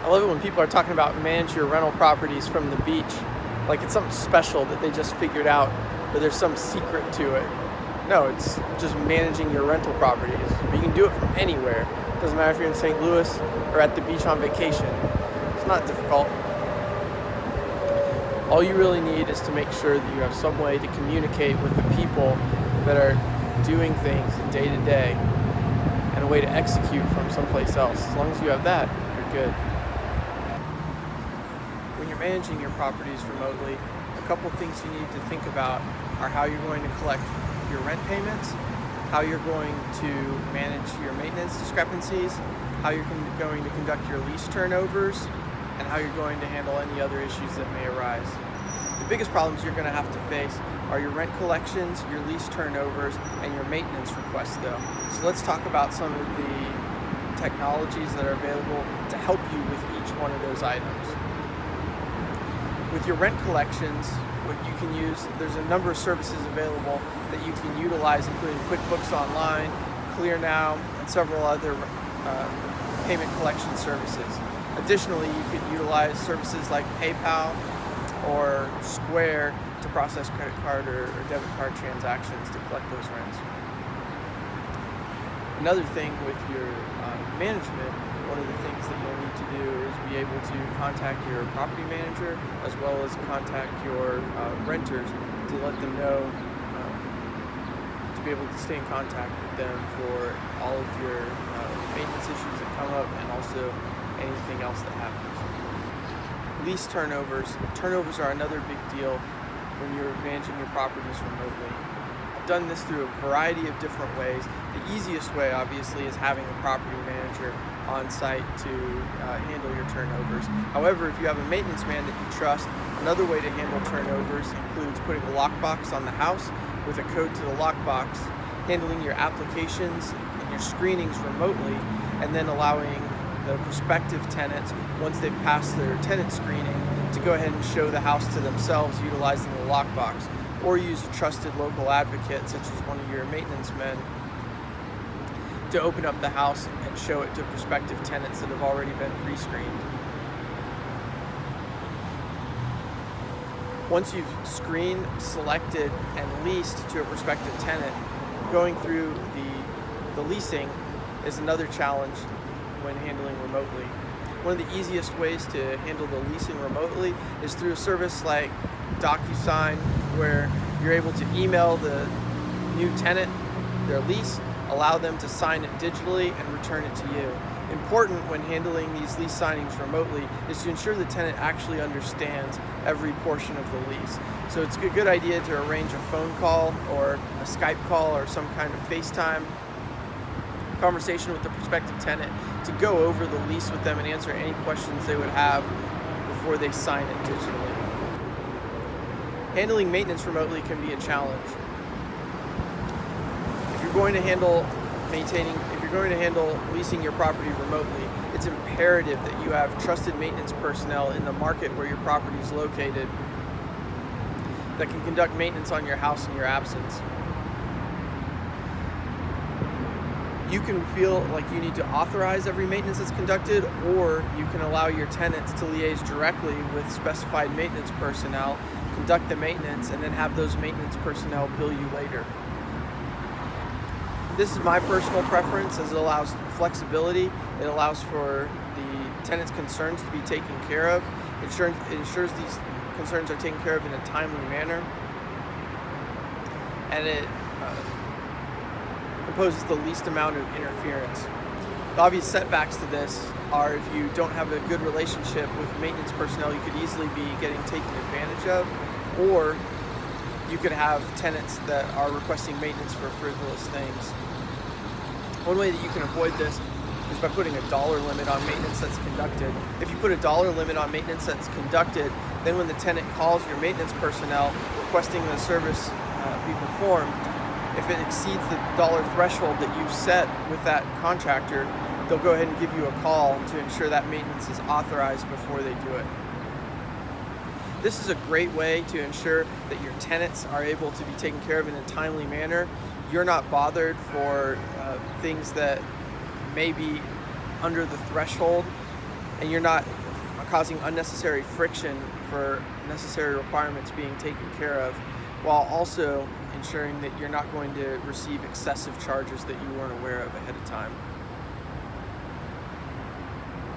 I love it when people are talking about manage your rental properties from the beach, like it's something special that they just figured out, or there's some secret to it. No, it's just managing your rental properties. But you can do it from anywhere. Doesn't matter if you're in St. Louis or at the beach on vacation. It's not difficult. All you really need is to make sure that you have some way to communicate with the people that are doing things day to day, and a way to execute from someplace else. As long as you have that, you're good. When you're managing your properties remotely, a couple things you need to think about are how you're going to collect your rent payments, how you're going to manage your maintenance discrepancies, how you're going to conduct your lease turnovers, and how you're going to handle any other issues that may arise. The biggest problems you're going to have to face are your rent collections, your lease turnovers, and your maintenance requests though. So let's talk about some of the technologies that are available to help you with each one of those items. With your rent collections, what you can use, there's a number of services available that you can utilize, including QuickBooks Online, ClearNow, and several other payment collection services. Additionally, you could utilize services like PayPal or Square to process credit card or debit card transactions to collect those rents. Another thing with your management, one of the things that you'll need to do is be able to contact your property manager as well as contact your renters to let them know, to be able to stay in contact with them for all of your maintenance issues that come up and also anything else that happens. Lease turnovers. Turnovers are another big deal when you're managing your properties remotely. I've done this through a variety of different ways. The easiest way, obviously, is having a property manager on site to handle your turnovers. However, if you have a maintenance man that you trust, another way to handle turnovers includes putting a lockbox on the house with a code to the lockbox, handling your applications and your screenings remotely, and then allowing the prospective tenants, once they've passed their tenant screening, to go ahead and show the house to themselves utilizing the lockbox, or use a trusted local advocate such as one of your maintenance men to open up the house and show it to prospective tenants that have already been pre-screened. Once you've screened, selected, and leased to a prospective tenant, going through the leasing is another challenge when handling remotely. One of the easiest ways to handle the leasing remotely is through a service like DocuSign, where you're able to email the new tenant their lease, allow them to sign it digitally, and return it to you. Important when handling these lease signings remotely is to ensure the tenant actually understands every portion of the lease. So it's a good idea to arrange a phone call or a Skype call or some kind of FaceTime conversation with the prospective tenant to go over the lease with them and answer any questions they would have before they sign it digitally. Handling maintenance remotely can be a challenge. If you're going to handle leasing your property remotely, it's imperative that you have trusted maintenance personnel in the market where your property is located that can conduct maintenance on your house in your absence. You can feel like you need to authorize every maintenance that's conducted, or you can allow your tenants to liaise directly with specified maintenance personnel, conduct the maintenance, and then have those maintenance personnel bill you later. This is my personal preference, as it allows flexibility. It allows for the tenant's concerns to be taken care of. It ensures these concerns are taken care of in a timely manner, and it imposes the least amount of interference. The obvious setbacks to this are if you don't have a good relationship with maintenance personnel, you could easily be getting taken advantage of, or you could have tenants that are requesting maintenance for frivolous things. One way that you can avoid this is by putting a dollar limit on maintenance that's conducted. If you put a dollar limit on maintenance that's conducted, then when the tenant calls your maintenance personnel requesting the service be performed, if it exceeds the dollar threshold that you've set with that contractor, they'll go ahead and give you a call to ensure that maintenance is authorized before they do it. This is a great way to ensure that your tenants are able to be taken care of in a timely manner. You're not bothered for things that may be under the threshold, and you're not causing unnecessary friction for necessary requirements being taken care of, while also ensuring that you're not going to receive excessive charges that you weren't aware of ahead of time.